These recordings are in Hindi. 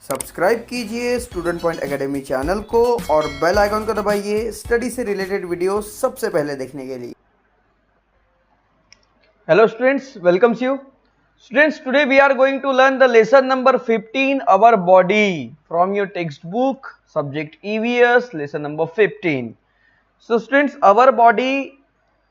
सब्सक्राइब कीजिए स्टूडेंट पॉइंट एकेडमी चैनल को और बेल आइकन को दबाइए स्टडी से रिलेटेड वीडियो सबसे पहले देखने के लिए। Hello students, welcomes you. Students, today we are going to learn the lesson number 15, our body, from your textbook, subject EVS, lesson number 15. So students, our body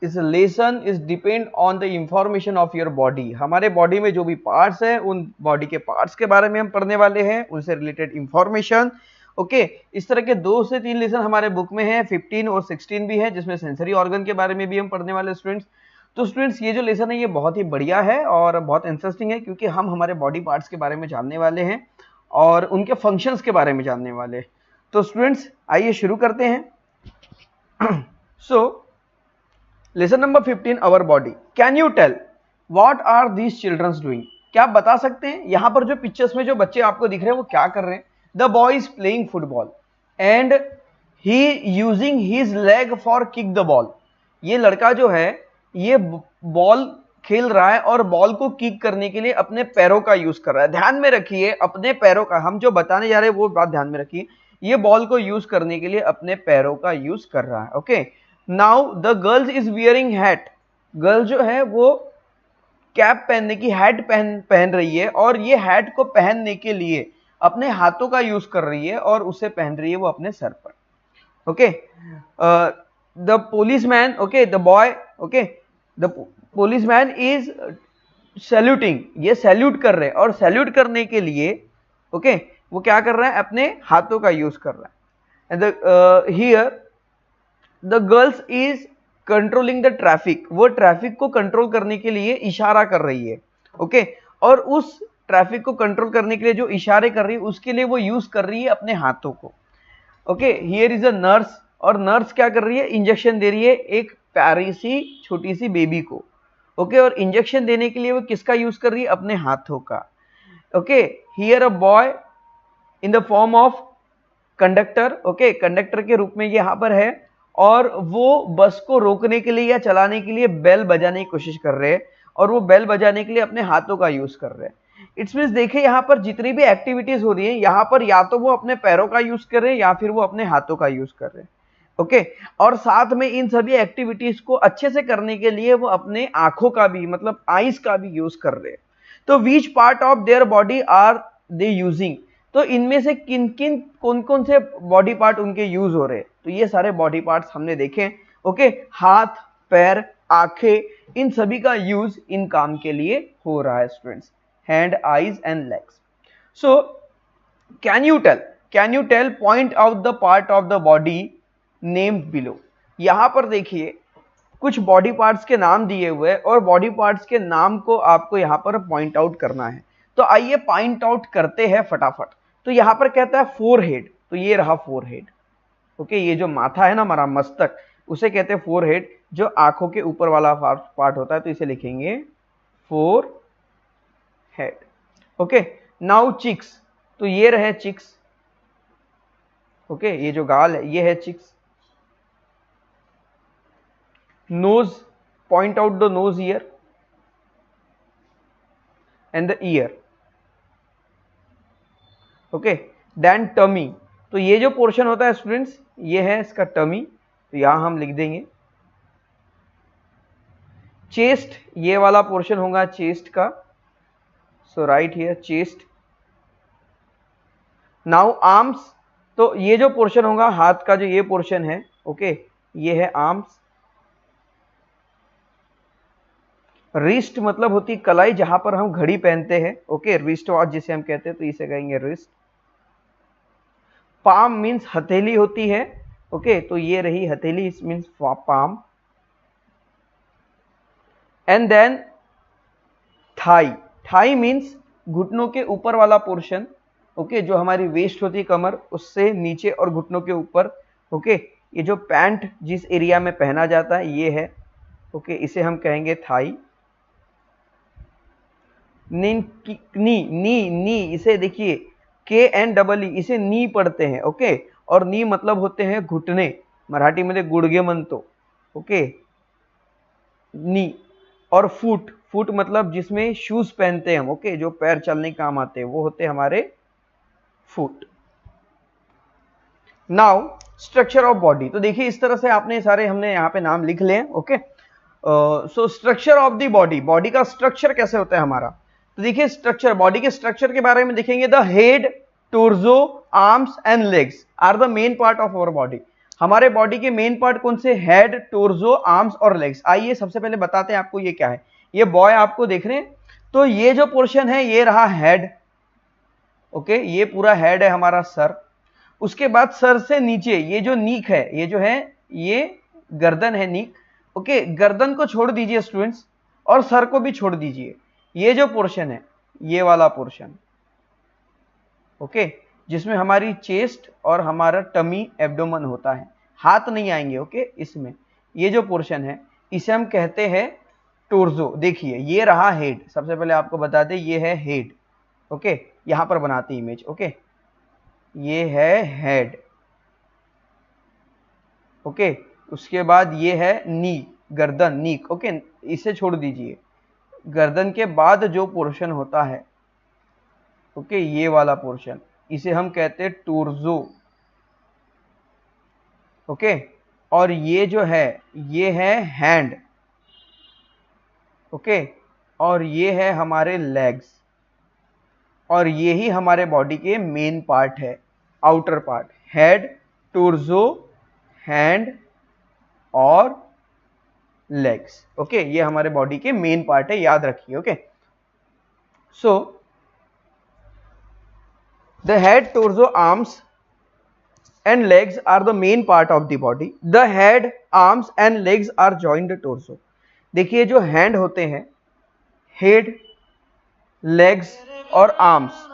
is a lesson is depend on the information of your body. हमारे body में जो भी parts हैं उन body के parts के बारे में हम पढ़ने वाले हैं, उनसे related information. ओके इस तरह के 2 से 3 लेसन हमारे बुक में है, 15 और 16 भी है, जिसमें सेंसरी ऑर्गन के बारे में भी हम पढ़ने वाले स्टूडेंट्स। तो स्टूडेंट्स ये जो लेसन है ये बहुत ही बढ़िया है और बहुत इंटरेस्टिंग है, क्योंकि हम हमारे बॉडी पार्ट्स के बारे में जानने वाले हैं और उनके फंक्शंस के बारे में जानने वाले हैं। तो स्टूडेंट्स आइए शुरू करते हैं। So lesson number 15, our body. Can you tell what are these childrens doing? क्या आप बता सकते हैं यहाँ पर जो पिक्चर्स में जो बच्चे आपको दिख रहे हैं वो क्या कर रहे हैं? The boy is playing football and he using his leg for kick the ball. ये लड़का जो है ये बॉल खेल रहा है और बॉल को किक करने के लिए अपने पैरों का यूज कर रहा है। ध्यान में रखिए, अपने पैरों का, हम जो बताने जा रहे हैं वो बात ध्यान में रखिए। ये बॉल को यूज करने के लिए अपने पैरों का यूज कर रहा है। Okay, now the girls is wearing hat. Girl जो है वो कैप पहनने की, हैट पहन रही है और ये हैट को पहनने के लिए अपने हाथों का यूज कर रही है और उसे पहन रही है वो अपने सर पर। Okay, the policeman, okay, the boy, okay, the policeman is saluting. ये सैल्यूट कर रहे हैं और सैल्यूट करने के लिए ओके वो क्या कर रहा है? अपने हाथों का यूज कर रहा है। And here the girls is controlling the traffic. वो ट्रैफिक को कंट्रोल करने के लिए इशारा कर रही है। ओके, और उस ट्रैफिक को कंट्रोल करने के लिए जो इशारे कर रही है उसके लिए वो यूज कर रही है अपने हाथों को। Okay, here is a nurse, और नर्स क्या कर रही है? इंजेक्शन दे रही है एक प्यारी सी छोटी सी बेबी को। ओके, और इंजेक्शन देने के लिए वो किसका यूज कर रही है? अपने हाथों का। Okay, here a boy in the form of conductor. Okay, conductor के रूप में ये यहाँ पर है और वो बस को रोकने के लिए या चलाने के लिए बेल बजाने की कोशिश कर रहे हैं और वो बेल बजाने के लिए अपने हाथों का यूज कर रहे हैं। इट्स मीन्स देखिए यहाँ पर जितनी भी एक्टिविटीज हो रही है यहाँ पर या तो वो अपने पैरों का यूज कर रहे हैं या फिर वो अपने हाथों का यूज कर रहे हैं। ओके, और साथ में इन सभी एक्टिविटीज को अच्छे से करने के लिए वो अपने आंखों का भी, मतलब आईज का भी यूज कर रहे हैं। तो which part of their body are they using? तो इनमें से किन किन कौन कौन से बॉडी पार्ट उनके यूज हो रहे हैं? तो ये सारे बॉडी पार्ट्स हमने देखे। ओके, हाथ, पैर, आंखें, इन सभी का यूज इन काम के लिए हो रहा है students. Hand, eyes and legs. So can you tell point out the part of the body named below. यहां पर देखिए कुछ बॉडी पार्ट्स के नाम दिए हुए हैं और बॉडी पार्ट्स के नाम को आपको यहां पर पॉइंट आउट करना है। तो आइए पॉइंट आउट करते हैं फटाफट। तो यहां पर कहता है फोरहेड, तो ये रहा फोरहेड। ओके, ये जो माथा है ना हमारा, मस्तक, उसे कहते हैं फोरहेड, जो आंखों के ऊपर वाला पार्ट होता है। तो इसे लिखेंगे forehead. Okay, now cheeks, तो ये रहे चिक्स। ओके, ये जो गाल है ये है cheeks. Nose, point out the nose ear and the ear. Okay, then tummy, तो ये जो पोर्शन होता है स्टूडेंट्स ये है इसका टमी, तो यहां हम लिख देंगे। चेस्ट, ये वाला पोर्शन होगा चेस्ट का, so right here chest. Now arms, तो ये जो पोर्शन होगा हाथ का, जो ये पोर्शन है, ओके, ये है आर्म्स। रिस्ट मतलब होती कलाई, जहां पर हम घड़ी पहनते हैं। ओके, रिस्ट वॉच जिसे हम कहते हैं, तो इसे कहेंगे रिस्ट। पाम मीन्स हथेली होती है। ओके, तो ये रही हथेली, इस means palm. And then thigh, thigh means घुटनों के ऊपर वाला पोर्शन। ओके, जो हमारी वेस्ट होती है कमर, उससे नीचे और घुटनों के ऊपर। ओके, ये जो पैंट जिस एरिया में पहना जाता है ये है। ओके, इसे हम कहेंगे थाई। नी, नी, नी, इसे देखिए के एन डबल ई, इसे नी पढ़ते हैं। ओके, और नी मतलब होते हैं घुटने, मराठी मध्ये गुडघे म्हणतो। ओके, नी। और फुट, फुट मतलब जिसमें शूज पहनते हैं हम। ओके, जो पैर चलने काम आते हैं वो होते हैं हमारे foot. Now structure of body, तो देखिए इस तरह से आपने सारे हमने यहाँ पे नाम लिख लिए, okay. So structure of the body, body का स्ट्रक्चर कैसे होता है हमारा, तो देखिए स्ट्रक्चर, बॉडी के स्ट्रक्चर के बारे में देखेंगे। The head, torso, arms and legs are the main part of our body. हमारे बॉडी के मेन पार्ट कौन से, हेड, टोर्सो, आर्म्स और लेग्स। आइए सबसे पहले बताते हैं आपको ये क्या है। ये बॉय आपको देख रहे हैं, तो ये जो पोर्शन है ये रहा हेड, ओके, ये पूरा हेड है हमारा सर। उसके बाद सर से नीचे ये जो नीक है, ये जो है ये गर्दन है, नीक, ओके। गर्दन को छोड़ दीजिए स्टूडेंट्स, और सर को भी छोड़ दीजिए। ये जो पोर्शन है, ये वाला पोर्शन, ओके, जिसमें हमारी चेस्ट और हमारा टमी, एब्डोमन होता है, हाथ नहीं आएंगे, ओके, इसमें ये जो पोर्शन है इसे हम कहते हैं टोर्सो। देखिए ये रहा हेड, सबसे पहले आपको बता दें ये है हेड, ओके, यहां पर बनाते इमेज, ओके, ये है हेड, ओके। उसके बाद ये है नी, गर्दन, नीक, ओके, इसे छोड़ दीजिए। गर्दन के बाद जो पोर्शन होता है, ओके, ये वाला पोर्शन, इसे हम कहते हैं टोर्सो, ओके। और ये जो है ये है हैंड, ओके, और ये है हमारे लेग्स, और ये ही हमारे बॉडी के मेन पार्ट है, outer part, head, torso, hand और लेग्स, ओके। ये हमारे बॉडी के मेन पार्ट है, याद रखिए, okay. So the head, torso, arms and legs are the main part of the body. The head, arms and legs are joined torso. देखिए जो हैंड होते हैं, हेड, लेग्स और आर्म्स,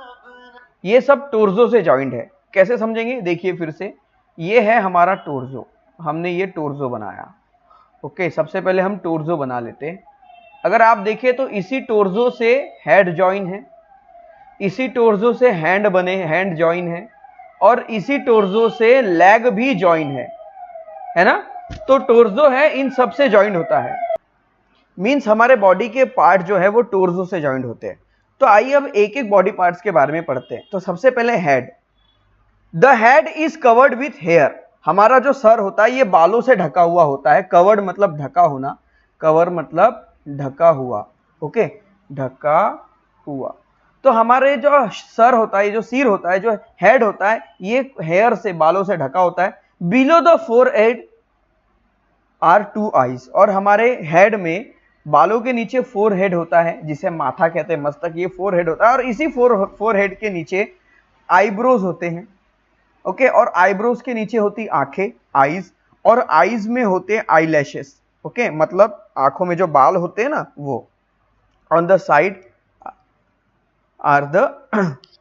ये सब टोर्सो से जॉइंट है। कैसे समझेंगे, देखिए फिर से, ये है हमारा टोर्सो, हमने ये टोर्सो बनाया, ओके। सबसे पहले हम टोर्सो बना लेते हैं। अगर आप देखें तो इसी टोर्सो से हेड जॉइन है, इसी टोर्सो से हैंड बने, हैंड जॉइन है, और इसी टोर्सो से लेग भी जॉइन है ना। तो टोर्सो है इन सब से जॉइंट होता है, मींस हमारे बॉडी के पार्ट जो है वो टोर्सो से जॉइंट होते हैं। तो आइए अब एक एक बॉडी पार्ट्स के बारे में पढ़ते हैं। तो सबसे पहले head. The head is covered with hair. हमारा जो सर होता है ये बालों से ढका हुआ होता है। कवर्ड मतलब ढका होना, कवर मतलब ढका हुआ, ओके, ढका हुआ। तो हमारे जो सर होता है, जो सिर होता है, जो हेड होता है, ये हेयर से, बालों से ढका होता है। Below the forehead are two eyes. और हमारे हेड में बालों के नीचे फोरहेड होता है, जिसे माथा कहते हैं, मस्तक, ये फोरहेड होता है। और इसी फोरहेड के नीचे आईब्रोज होते हैं, ओके। और आईब्रोज के नीचे होती आंखें, आईज, और आईज में होते हैं आई लैशेस, ओके, मतलब आंखों में जो बाल होते हैं ना वो। On the side are the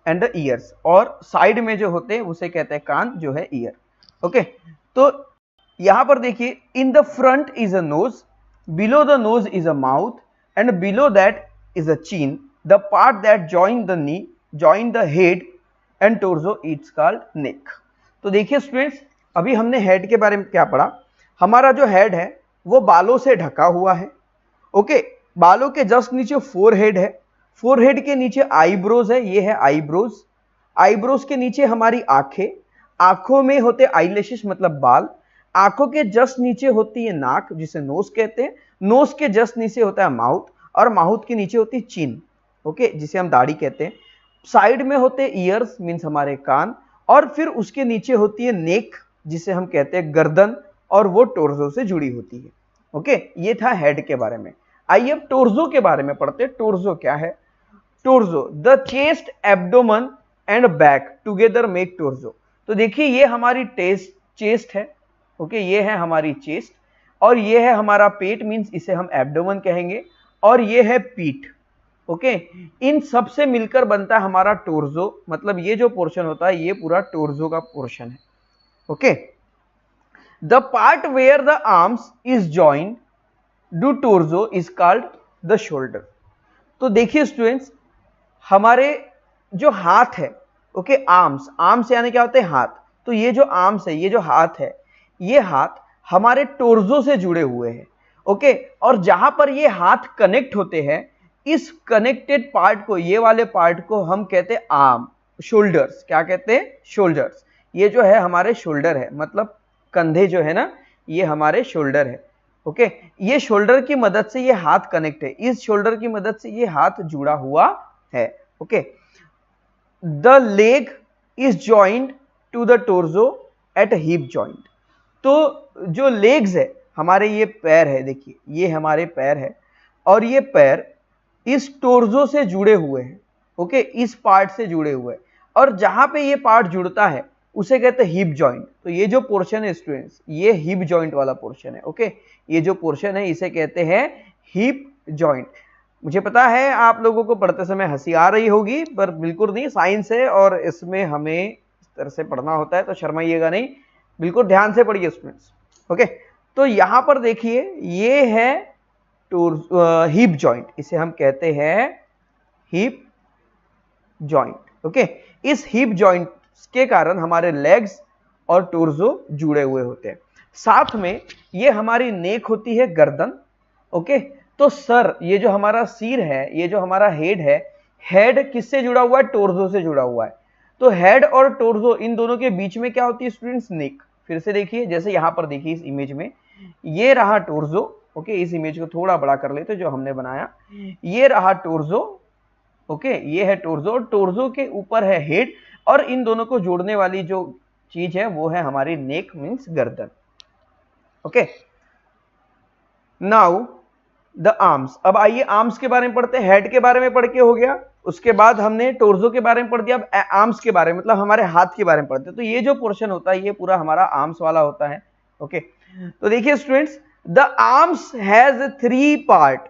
and the ears, और साइड में जो होते हैं उसे कहते हैं कान, जो है ईयर, ओके। तो यहां पर देखिए, in the front is a nose, below the nose is a mouth, and below that is a chin. The part that join the knee, join the head and torso, it's called neck. तो देखिए स्टूडेंट्स, अभी हमने हेड के बारे में क्या पढ़ा। हमारा जो हेड है वो बालों से ढका हुआ है, ओके। बालों के जस्ट नीचे फोरहेड है, फोरहेड के नीचे आईब्रोज है, ये है आईब्रोज। आईब्रोज के नीचे हमारी आंखें, आंखों में होते आईलैशेस मतलब बाल। आंखों के जस्ट नीचे होती है नाक, जिसे नोज कहते हैं। नोज के जस्ट नीचे होता है माउथ, और माउथ के नीचे होती है चिन, ओके, जिसे हम दाढ़ी कहते हैं। साइड में होते ईयर्स, मीन्स हमारे कान, और फिर उसके नीचे होती है नेक, जिसे हम कहते हैं गर्दन, और वो टोर्सो से जुड़ी होती है, ओके। ये था हेड के बारे में। आइए अब टोर्सो के बारे में पढ़ते हैं। टोर्सो क्या है। Torso, the chest, abdomen and back together make torso. तो देखिए ये हमारी चेस्ट है, ओके, ये है हमारी चेस्ट, और ये है हमारा पेट, मींस इसे हम एब्डोमन कहेंगे, और ये है पीठ, ओके। इन सब से मिलकर बनता है हमारा टोर्सो, मतलब ये जो पोर्शन होता है ये पूरा टोर्सो का पोर्शन है, okay. The part where the arms is joined to torso is called the shoulder. तो देखिए स्टूडेंट्स, हमारे जो हाथ है, ओके, आर्म्स, आर्म्स यानी क्या होते हैं, हाथ। तो ये जो आर्म्स है, ये जो हाथ है, ये हाथ हमारे टोर्सो से जुड़े हुए हैं, ओके। और जहां पर ये हाथ कनेक्ट होते हैं, इस कनेक्टेड पार्ट को, ये वाले पार्ट को हम कहते हैं आर्म, शोल्डर्स, क्या कहते हैं, शोल्डर्स। ये जो है हमारे शोल्डर है, मतलब कंधे जो है ना, ये हमारे शोल्डर है। ओके, ये शोल्डर की मदद से ये हाथ कनेक्ट है, इस शोल्डर की मदद से ये हाथ जुड़ा हुआ है। Okay, the leg is joint to the torso at hip joint. तो जो लेग्स है हमारे, ये पैर है, देखिए ये हमारे पैर है, और ये पैर इस टोर्जो से जुड़े हुए हैं। ओके, इस पार्ट से जुड़े हुए हैं, और जहां पे ये पार्ट जुड़ता है उसे कहते हैं हिप जॉइंट। तो ये जो पोर्शन है स्टूडेंट्स, ये हिप जॉइंट वाला पोर्शन है। ओके, ये जो पोर्शन है इसे कहते हैं हिप जॉइंट। मुझे पता है आप लोगों को पढ़ते समय हंसी आ रही होगी, पर बिल्कुल नहीं, साइंस है और इसमें हमें इस तरह से पढ़ना होता है, तो शर्माइएगा नहीं, बिल्कुल ध्यान से पढ़िए स्टूडेंट्स। ओके, तो यहां पर देखिए ये है हिप जॉइंट, इसे हम कहते हैं हिप जॉइंट। ओके, इस हिप जॉइंट के कारण हमारे लेग्स और टोर्जो जुड़े हुए होते हैं। साथ में ये हमारी नेक होती है, गर्दन। ओके, तो सर, ये जो हमारा सिर है, ये जो हमारा हेड है, हेड किससे जुड़ा हुआ है, टोर्जो से जुड़ा हुआ है। तो हेड और टोर्जो, इन दोनों के बीच में क्या होती है स्टूडेंट्स, नेक। फिर से देखिए, जैसे यहां पर देखिए इस इमेज में, ये रहा टोर्जो। ओके, इस इमेज को थोड़ा बड़ा कर लेते जो हमने बनाया, ये रहा टोर्जो। ओके, ये है टोर्जो, टोर्जो के ऊपर है हेड, और इन दोनों को जोड़ने वाली जो चीज है वो है हमारी नेक, मींस गर्दन। Okay, now the arms. अब आइए आर्म्स के बारे में पढ़ते हैं। हेड के बारे में पढ़ के हो गया, उसके बाद हमने टोर्जो के बारे में पढ़ दिया, अब आर्म्स के बारे में, मतलब हमारे हाथ के बारे में पढ़ते हैं। तो ये जो पोर्शन होता है ये पूरा हमारा आर्म्स वाला होता है। ओके, तो देखिए students, the arms has 3 part.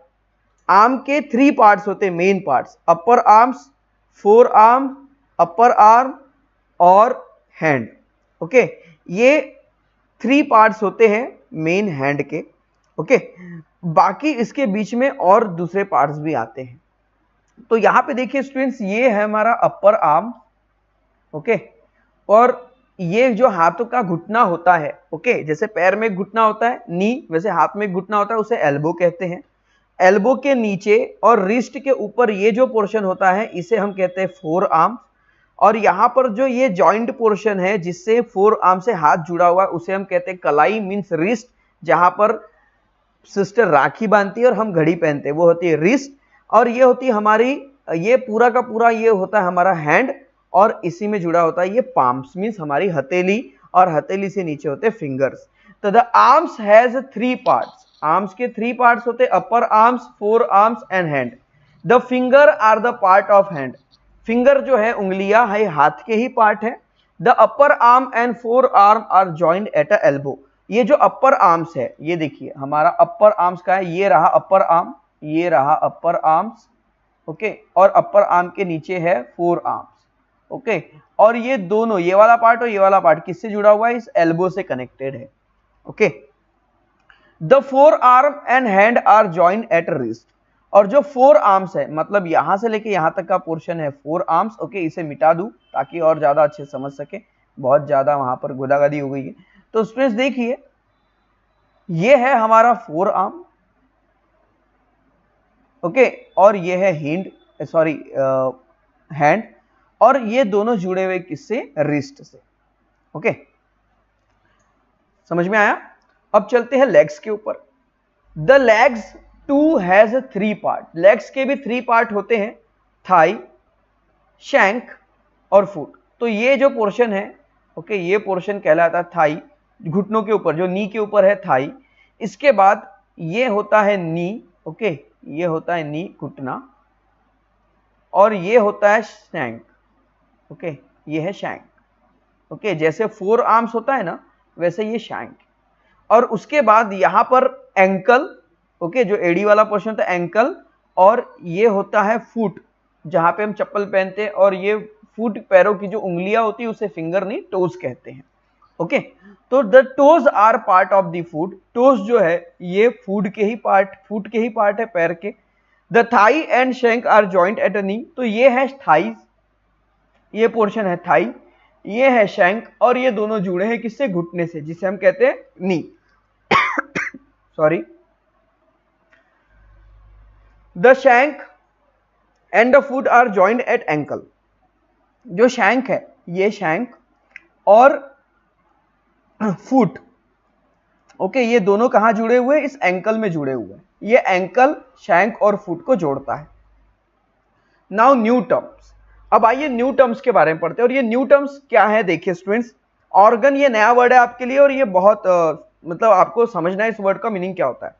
Arm के 3 पार्ट्स होते हैं, मेन पार्ट्स, अपर arms, four arm, upper arm और हैंड। ओके, ये 3 पार्ट्स होते हैं मेन हैंड के। ओके, बाकी इसके बीच में और दूसरे पार्ट्स भी आते हैं। तो यहां पे देखिए स्टूडेंट्स, ये है हमारा अपर आर्म। ओके, और ये जो हाथों का घुटना होता है, ओके, जैसे पैर में घुटना होता है नी, वैसे हाथ में घुटना होता है, उसे एल्बो कहते हैं। एल्बो के नीचे और रिस्ट के ऊपर ये जो पोर्शन होता है इसे हम कहते हैं फोर आर्म। और यहां पर जो ये जॉइंट पोर्शन है जिससे फोर आर्म से हाथ जुड़ा हुआ है उसे हम कहते हैं कलाई, मींस रिस्ट। जहां पर सिस्टर राखी बांधती है और हम घड़ी पहनते हैं वो होती है रिस्ट। और ये होती है हमारी, ये पूरा का पूरा ये होता है हमारा हैंड, और इसी में जुड़ा होता है ये पाम्स, मींस हमारी हथेली, और हथेली से नीचे होते हैं फिंगर्स। तो the arms has 3 parts. Arms के 3 पार्ट्स होते हैं, upper arms, forearms and hand. The finger are the part of hand. Finger जो है, उंगलियां है, हाथ के ही पार्ट है। The upper arm and forearm are joined at a elbow. ये जो अपर आर्म्स है, ये देखिए हमारा अपर आर्म्स का है, ये रहा अपर आर्म, ये रहा अपर आर्म्स। ओके, और अपर आर्म के नीचे है फोर आर्म्स। ओके, और ये दोनों, ये वाला पार्ट और ये वाला पार्ट किससे जुड़ा हुआ है, इस एल्बो से कनेक्टेड है। Okay, the forearm and hand are joined at wrist. और जो फोर आर्म्स है, मतलब यहां से लेके यहां तक का पोर्शन है फोर आर्म्स। ओके, इसे मिटा दूं ताकि और ज्यादा अच्छे समझ सके, बहुत ज्यादा वहां पर गुदागदी हो गई है। तो स्टूडेंट्स देखिए, ये है हमारा फोर आर्म। ओके, और ये है हैंड, और ये दोनों जुड़े हुए किससे, रिस्ट से। ओके, समझ में आया। अब चलते हैं लेग्स के ऊपर। The legs too has 3 part. Legs के भी 3 पार्ट होते हैं, थाई, शैंक और फुट। तो ये जो पोर्शन है, ओके, ये पोर्शन कहलाता है थाई, घुटनों के ऊपर, जो नी के ऊपर है थाई। इसके बाद ये होता है नी। ओके, ये होता है नी, घुटना, और ये होता है शैंक। ओके, ये है शैंक। ओके, जैसे फोर आर्म्स होता है ना, वैसे ये शैंक। और उसके बाद यहां पर एंकल। ओके, जो एडी वाला पोर्शन होता है एंकल, और ये होता है फुट, जहां पे हम चप्पल पहनते हैं, और ये फुट, पैरों की जो उंगलियां होती है उसे फिंगर नहीं, टोज कहते हैं। ओके, तो the toes are part of the foot. Toes जो है ये फुट के ही पार्ट है, पैर के। The thigh and shank are joint at a knee. तो ये है थाई, ये पोर्शन है थाई, ये है शैंक, और ये दोनों जुड़े हैं किससे, घुटने से, जिसे हम कहते हैं knee. Sorry, the shank and the foot are joined at ankle. जो शैंक है, ये शैंक और फुट, ओके, ये दोनों कहां जुड़े हुए हैं? इस एंकल में जुड़े हुए हैं। ये एंकल शैंक और फुट को जोड़ता है। नाउ न्यू टर्म्स, अब आइए न्यू टर्म्स के बारे में पढ़ते हैं। और ये न्यू टर्म्स क्या है? देखिए स्टूडेंट्स, ऑर्गन ये नया वर्ड है आपके लिए और ये बहुत मतलब आपको समझना है इस वर्ड का मीनिंग क्या होता है।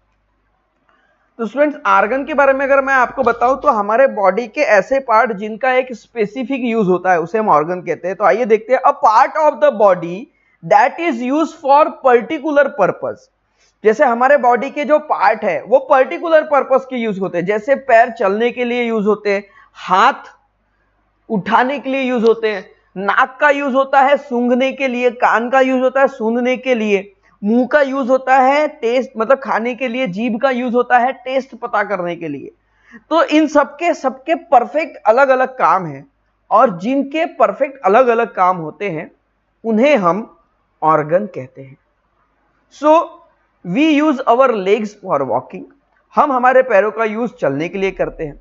तो स्टूडेंट्स, ऑर्गन के बारे में अगर मैं आपको बताऊं तो हमारे बॉडी के ऐसे पार्ट जिनका एक स्पेसिफिक यूज होता है उसे हम ऑर्गन कहते हैं। तो आइए देखते हैं, a part of the body that is use for particular purpose. जैसे हमारे बॉडी के जो पार्ट है वो पर्टिकुलर पर्पस के यूज होते हैं। जैसे पैर चलने के लिए यूज होते हैं, हाथ उठाने के लिए यूज होते हैं, नाक का यूज होता है सूंघने के लिए, कान का यूज होता है सूंघने के लिए, मुंह का यूज होता है टेस्ट मतलब खाने के लिए, जीभ का यूज होता है टेस्ट पता करने के लिए। तो इन सबके परफेक्ट अलग अलग काम हैं और जिनके परफेक्ट अलग अलग काम होते हैं उन्हें हम ऑर्गन कहते हैं। So we use our legs for walking, हम हमारे पैरों का यूज चलने के लिए करते हैं।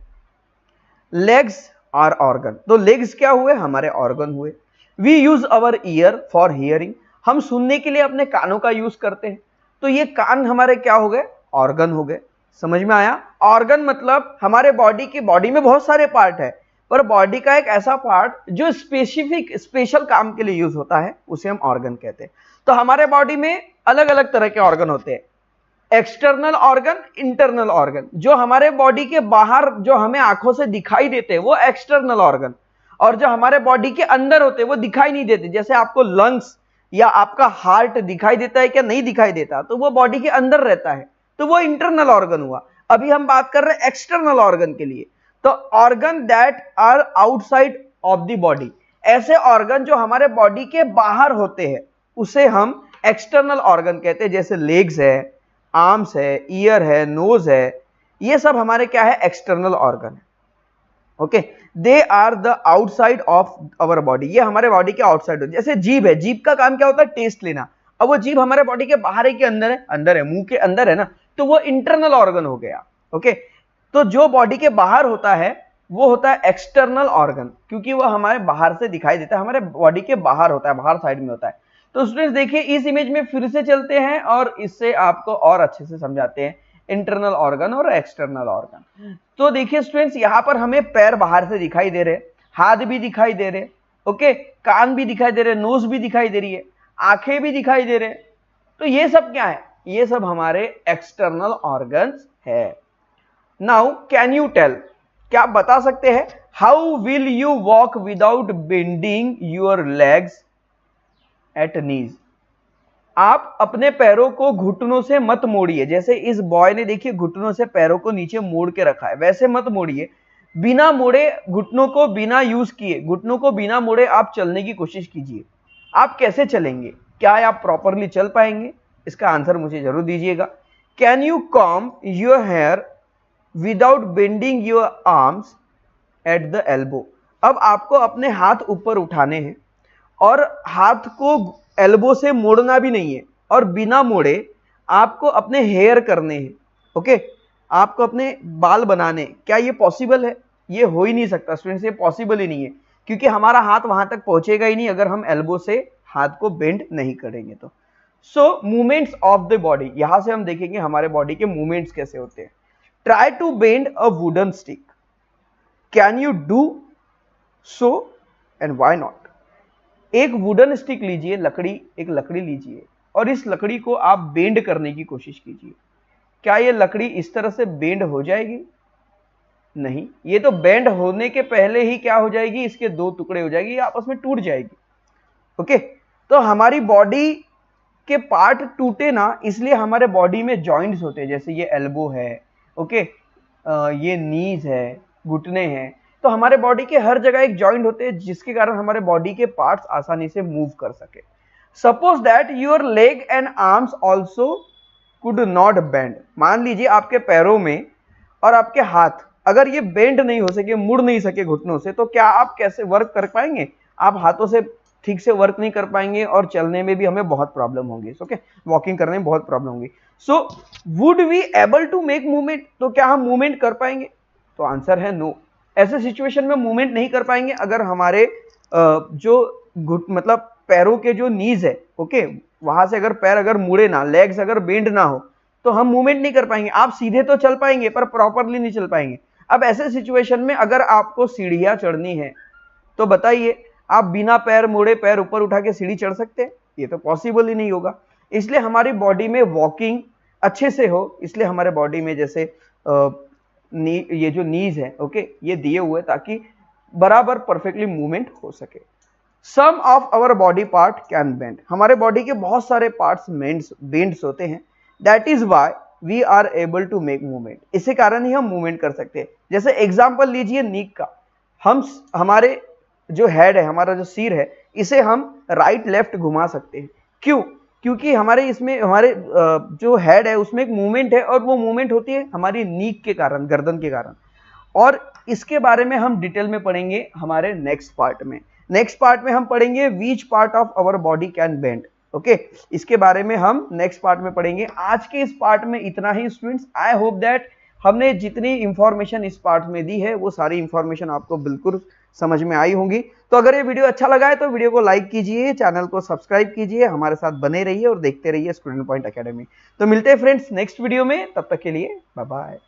लेग्स आर ऑर्गन, तो लेग्स क्या हुए? हमारे ऑर्गन हुए। We use our ear for hearing, हम सुनने के लिए अपने कानों का यूज करते हैं। तो ये कान हमारे क्या हो गए? ऑर्गन हो गए। समझ में आया? ऑर्गन मतलब हमारे बॉडी में बहुत सारे पार्ट है, पर बॉडी का एक ऐसा पार्ट जो स्पेशल काम के लिए यूज होता है उसे हम ऑर्गन कहते हैं। तो हमारे बॉडी में अलग अलग तरह के ऑर्गन होते हैं, एक्सटर्नल ऑर्गन, इंटरनल ऑर्गन। जो हमारे बॉडी के बाहर जो हमें आंखों से दिखाई देते हैं वो एक्सटर्नल ऑर्गन, और जो हमारे बॉडी के अंदर होते हैं वो दिखाई नहीं देते। जैसे आपको लंग्स या आपका हार्ट दिखाई देता है क्या? नहीं दिखाई देता, तो वो बॉडी के अंदर रहता है, तो वो इंटरनल ऑर्गन हुआ। अभी हम बात कर रहे हैं एक्सटर्नल ऑर्गन के लिए। तो organ that are outside of the body, ऐसे ऑर्गन जो हमारे बॉडी के बाहर होते हैं उसे हम एक्सटर्नल ऑर्गन कहते हैं। जैसे लेग्स है, आर्म्स है, ईयर है, नोज है, ये सब हमारे क्या है? एक्सटर्नल ऑर्गन है। Okay, they are the outside of our body, ये हमारे बॉडी के आउटसाइड होते हैं। जैसे जीभ है, जीभ का काम क्या होता है? टेस्ट लेना। अब वो जीभ हमारे बॉडी के बाहर है कि अंदर है? अंदर है, मुंह के अंदर है ना, तो वो इंटरनल ऑर्गन हो गया। ओके, तो जो बॉडी के बाहर होता है वो होता है एक्सटर्नल ऑर्गन, क्योंकि वो हमारे बाहर से दिखाई देता है, हमारे बॉडी के बाहर होता है, बाहर साइड में होता है। तो स्टूडेंट्स देखिए, इस इमेज में फिर से चलते हैं और इससे आपको और अच्छे से समझाते हैं इंटरनल ऑर्गन और एक्सटर्नल ऑर्गन। तो देखिए स्टूडेंट्स, यहां पर हमें पैर बाहर से दिखाई दे रहे, हाथ भी दिखाई दे रहे, ओके, कान भी दिखाई दे रहे, नोज भी दिखाई दे रही है, आंखें भी दिखाई दे रहे। तो ये सब क्या है? ये सब हमारे एक्सटर्नल ऑर्गन्स है। नाउ कैन यू टेल, क्या आप बता सकते हैं how will you walk without bending your legs at knees? आप अपने पैरों को घुटनों से मत मोड़िए। जैसे इस बॉय ने देखिए घुटनों से पैरों को नीचे मोड़ के रखा है, वैसे मत मोड़िए। बिना मोड़े, घुटनों को बिना यूज किए, घुटनों को बिना मोड़े आप चलने की कोशिश कीजिए। आप कैसे चलेंगे? क्या आप प्रॉपरली चल पाएंगे? इसका आंसर मुझे जरूर दीजिएगा। Can you comb your hair without bending your arms at the elbow? अब आपको अपने हाथ ऊपर उठाने हैं और हाथ को एल्बो से मोड़ना भी नहीं है, और बिना मोड़े आपको अपने हेयर करने हैं। ओके, आपको अपने बाल बनाने। क्या ये पॉसिबल है? ये हो ही नहीं सकता स्टूडेंट्स, ये पॉसिबल ही नहीं है, क्योंकि हमारा हाथ वहां तक पहुंचेगा ही नहीं अगर हम एल्बो से हाथ को बेंड नहीं करेंगे तो। सो मूवमेंट्स ऑफ द बॉडी, यहां से हम देखेंगे हमारे बॉडी के मूवमेंट्स कैसे होते हैं। Try to bend a wooden stick, can you do so and why not? एक वुडन स्टिक लीजिए, एक लकड़ी लीजिए और इस लकड़ी को आप बेंड करने की कोशिश कीजिए। क्या ये लकड़ी इस तरह से बेंड हो जाएगी? नहीं, ये तो बेंड होने के पहले ही क्या हो जाएगी? इसके दो टुकड़े हो जाएगी, आपस में टूट जाएगी। ओके, तो हमारी बॉडी के पार्ट टूटे ना, इसलिए हमारे बॉडी में जॉइंट्स होते हैं। जैसे ये एल्बो है, ओके, ये नीज है, घुटने हैं, तो हमारे बॉडी के हर जगह एक जॉइंट होते हैं जिसके कारण हमारे बॉडी के पार्ट्स आसानी से मूव कर सके। Suppose that your leg and arms also could not bend, मान लीजिए आपके पैरों में और आपके हाथ अगर ये बेंड नहीं हो सके, मुड़ नहीं सके घुटनों से, तो क्या आप कैसे वर्क कर पाएंगे? आप हाथों से ठीक से वर्क नहीं कर पाएंगे और चलने में भी हमें बहुत प्रॉब्लम होगी। ओके, वॉकिंग करने में बहुत प्रॉब्लम होगी। So would we able to make movement, तो क्या हम मूवमेंट कर पाएंगे? तो आंसर है नो। ऐसे सिचुएशन में मूवमेंट नहीं कर पाएंगे अगर हमारे जो मतलब पैरों के जो नीज है, ओके, वहां से अगर पैर अगर मुड़े ना, लेग्स अगर बेंड ना हो, तो हम मूवमेंट नहीं कर पाएंगे। आप सीधे तो चल पाएंगे पर प्रॉपरली नहीं चल पाएंगे। अब ऐसे सिचुएशन में अगर आपको सीढ़ियां चढ़नी है तो बताइए, आप बिना पैर मुड़े पैर ऊपर उठा के सीढ़ी चढ़ सकते हैं? ये तो पॉसिबल ही नहीं होगा। इसलिए हमारी बॉडी में वॉकिंग अच्छे से हो, इसलिए हमारे बॉडी में जैसे ये जो नीज है, ओके, ये दिए हुए ताकि बराबर परफेक्टली मूवमेंट हो सके। Some of our body part can bend, हमारे बॉडी के बहुत सारे पार्ट्स बेंड्स होते हैं। That is why we are able to make movement, इसी कारण ही हम मूवमेंट कर सकते हैं। जैसे एग्जांपल लीजिए नीक का, हमारे जो हेड है, हमारा जो सिर है, इसे हम राइट लेफ्ट घुमा सकते हैं। क्यों? क्योंकि हमारे इसमें हमारे जो हेड है उसमें एक मूवमेंट है, और वो मूवमेंट होती है हमारी नीक के कारण, गर्दन के कारण। और इसके बारे में हम डिटेल में पढ़ेंगे हमारे नेक्स्ट पार्ट में। नेक्स्ट पार्ट में हम पढ़ेंगे which part of our body can bend, okay, इसके बारे में हम नेक्स्ट पार्ट में पढ़ेंगे। आज के इस पार्ट में इतना ही स्टूडेंट्स। आई होप दैट हमने जितनी इंफॉर्मेशन इस पार्ट में दी है वो सारी इंफॉर्मेशन आपको बिल्कुल समझ में आई होंगी। तो अगर ये वीडियो अच्छा लगा है तो वीडियो को लाइक कीजिए, चैनल को सब्सक्राइब कीजिए, हमारे साथ बने रहिए और देखते रहिए स्टूडेंट पॉइंट एकेडमी। तो मिलते हैं फ्रेंड्स नेक्स्ट वीडियो में, तब तक के लिए बाय बाय।